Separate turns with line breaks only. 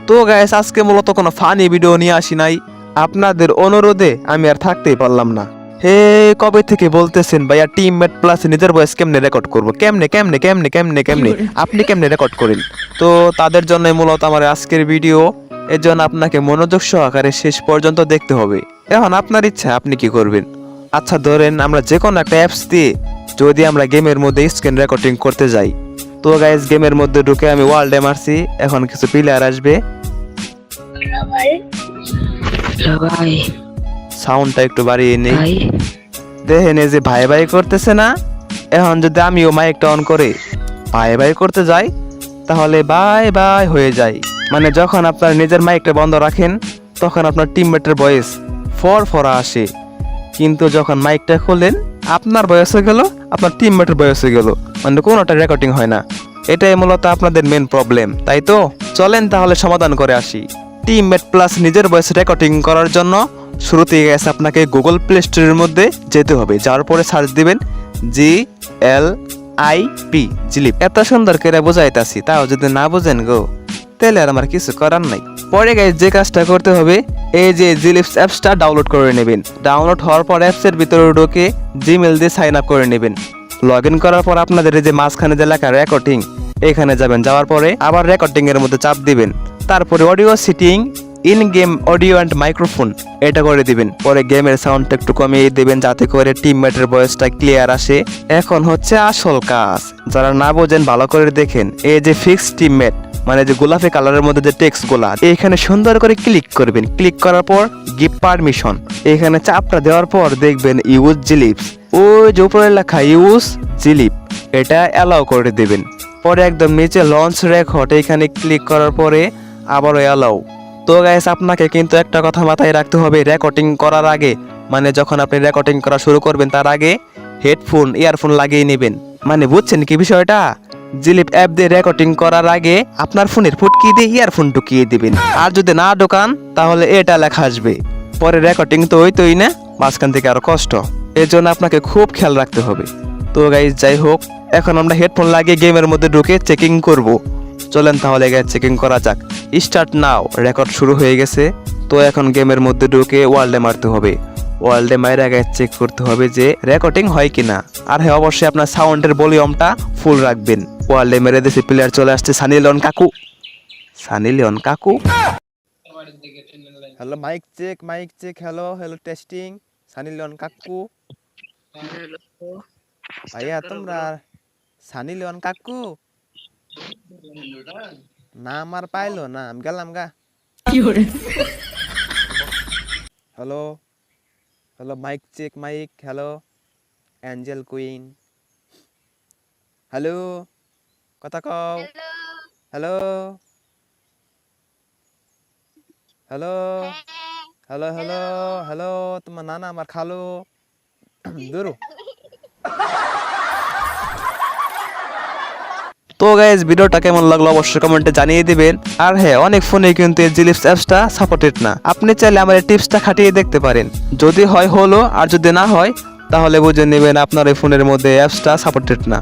তো গাইস আজকে মূলত কোনো ফানি ভিডিও নিয়ে আসি নাই, আপনাদের অনুরোধে আমি আর থাকতেই পারলাম না। হে কবে থেকে বলতেছেন ভাইয়া টিমমেট প্লাস নিজের ভয়েস কেমনে রেকর্ড করব, কেমনে কেমনে কেমনে কেমনে কেমনে আপনি কেমনে রেকর্ড করেন? তো তাদের জন্য মূলত আমার আজকের ভিডিও। এর জন্য আপনাকে মনোযোগ সহকারে শেষ পর্যন্ত দেখতে হবে। এখন আপনার ইচ্ছা আপনি কি করবেন। আচ্ছা ধরেন আমরা যে কোনো একটা অ্যাপস দিয়ে যদি আমরা গেমের মধ্যে স্ক্রিন রেকর্ডিং করতে যাই, তো গাইস গেমের মধ্যে ঢুকে আমি ওয়ার্ল্ডে মারছি, এখন কিছু প্লেয়ার আসবে। সাউন্ডটা একটু বাড়িয়ে নেই, দেখেন এই যে ভাই ভাই করতেছে না। এখন যদি আমিও মাইকটা অন করে ভাই ভাই করতে যাই তাহলে বাই বাই হয়ে যায়। মানে যখন আপনার নিজের মাইকটা বন্ধ রাখেন তখন আপনার টিমমেটের ভয়েস ফরফরা আসে, কিন্তু যখন মাইকটা খোলেন আপনার বয়স হয়ে গেল, আপনার টিমমেটের বয়স হয়ে গেল, মানে কোনোটা রেকর্ডিং হয় না। এটাই মূলত আপনাদের মেন প্রবলেম, তাই তো? চলেন তাহলে সমাধান করে আসি। টিমমেট প্লাস নিজের ভয়েস রেকর্ডিং করার জন্য শুরুতেই গেছে আপনাকে গুগল প্লে স্টোরের মধ্যে যেতে হবে। যাওয়ার পরে সার্চ দিবেন GLIP, জিলিপ। এত সুন্দর করে বোঝাইতাছি, তাও যদি না বোঝেন গো তাহলে আর আমার কিছু করার নাই। পরে গাইস যে কাজটা করতে হবে, এই যে জিলিপস অ্যাপসটা ডাউনলোড করে নেবেন। ডাউনলোড হওয়ার পর অ্যাপসের ভিতরে ঢুকে জিমেল দিয়ে সাইন আপ করে নেবেন। লগ ইন করার পর আপনাদের এই যে মাঝখানে যে লেখা রেকর্ডিং, এখানে যাবেন। যাওয়ার পরে আবার রেকর্ডিং এর মধ্যে চাপ দিবেন। তারপরে audio setting, in game audio and microphone এটা করে দিবেন। পরে গেমের সাউন্ডটা একটু কমিয়ে দিবেন যাতে করে টিমমেটের ভয়েসটা ক্লিয়ার আসে। এখন হচ্ছে আসল কাজ, যারা না বোঝেন ভালো করে দেখেন। এই যে ফিক্স টিমমেট, মানে যে গোলাপি কালারের মধ্যে যে টেক্সট গুলা, এখানে সুন্দর করে ক্লিক করবেন। ক্লিক করার পর গিভ পারমিশন, এখানে চাপটা দেওয়ার পর দেখবেন ইউজ জিলিপস, ওই যে উপরে লেখা ইউজ জিলিপ, এটা অ্যালাউ করে দেবেন। পরে একদম নিচে লঞ্চ রেকর্ড, এখানে ক্লিক করার পরে আবারও অ্যালাউ। তো গাইস আপনাকে কিন্তু একটা কথা মাথায় রাখতে হবে, রেকর্ডিং করার আগে, মানে যখন আপনি রেকর্ডিং করা শুরু করবেন তার আগে হেডফোন ইয়ারফোন লাগিয়ে নেবেন। মানে বুঝছেন কি বিষয়টা? জিলিপ অ্যাপ দিয়ে রেকর্ডিং করার আগে আপনার ফোনের ফুটকি দিয়ে ইয়ারফোন ঢুকিয়ে দিবেন। আর যদি না ঢোকান তাহলে এটা লেখা আসবে। পরে রেকর্ডিং তো হইতোই না, মাঝখান থেকে আরো কষ্ট। এর জন্য আপনাকে খুব খেয়াল রাখতে হবে। তো গাইস যাই হোক, এখন আমরা হেডফোন লাগিয়ে গেমের মধ্যে ঢুকে চেকিং করব। চলেন তাহলে গাইস চেকিং করা যাক। স্টার্ট নাও, রেকর্ড শুরু হয়ে গেছে। তো এখন গেমের মধ্যে ঢুকে ওয়ার্ল্ডে মারতে হবে। ওয়ার্ল্ডে মাইরা গাইস চেক করতে হবে যে রেকর্ডিং হয় কিনা। আর হ্যাঁ, অবশ্যই আপনার সাউন্ডের ভলিউমটা ফুল রাখবেন। ওয়ার্ল্ডে মেরে দেশে প্লেয়ার চলে আসছে, সানি লিওন কাকু। সানি লিওন কাকু, hello mic check, hello hello testing. Sunny Leone কাকু, ভাইয়া তোমরা সানি লিওন কাকু না আমার পাইলো না, আমি গেলাম গা। Hello hello mic check, hello angel queen, hello কথা কও, hello hello hello hello hello তোমার নানা আমার খালো দূর। তো গাইস ভিডিওটা কেমন লাগলো অবশ্যই কমেন্টে জানিয়ে দিবেন। আর হ্যাঁ, অনেক ফোনে কিন্তু এই জিলিপস অ্যাপসটা সাপোর্টেড না। আপনি চাইলে আমার এই টিপসটা খাটিয়ে দেখতে পারেন। যদি হয় হলো, আর যদি না হয় তাহলে বুঝে নেবেন আপনার এই ফোনের মধ্যে অ্যাপসটা সাপোর্টেড না।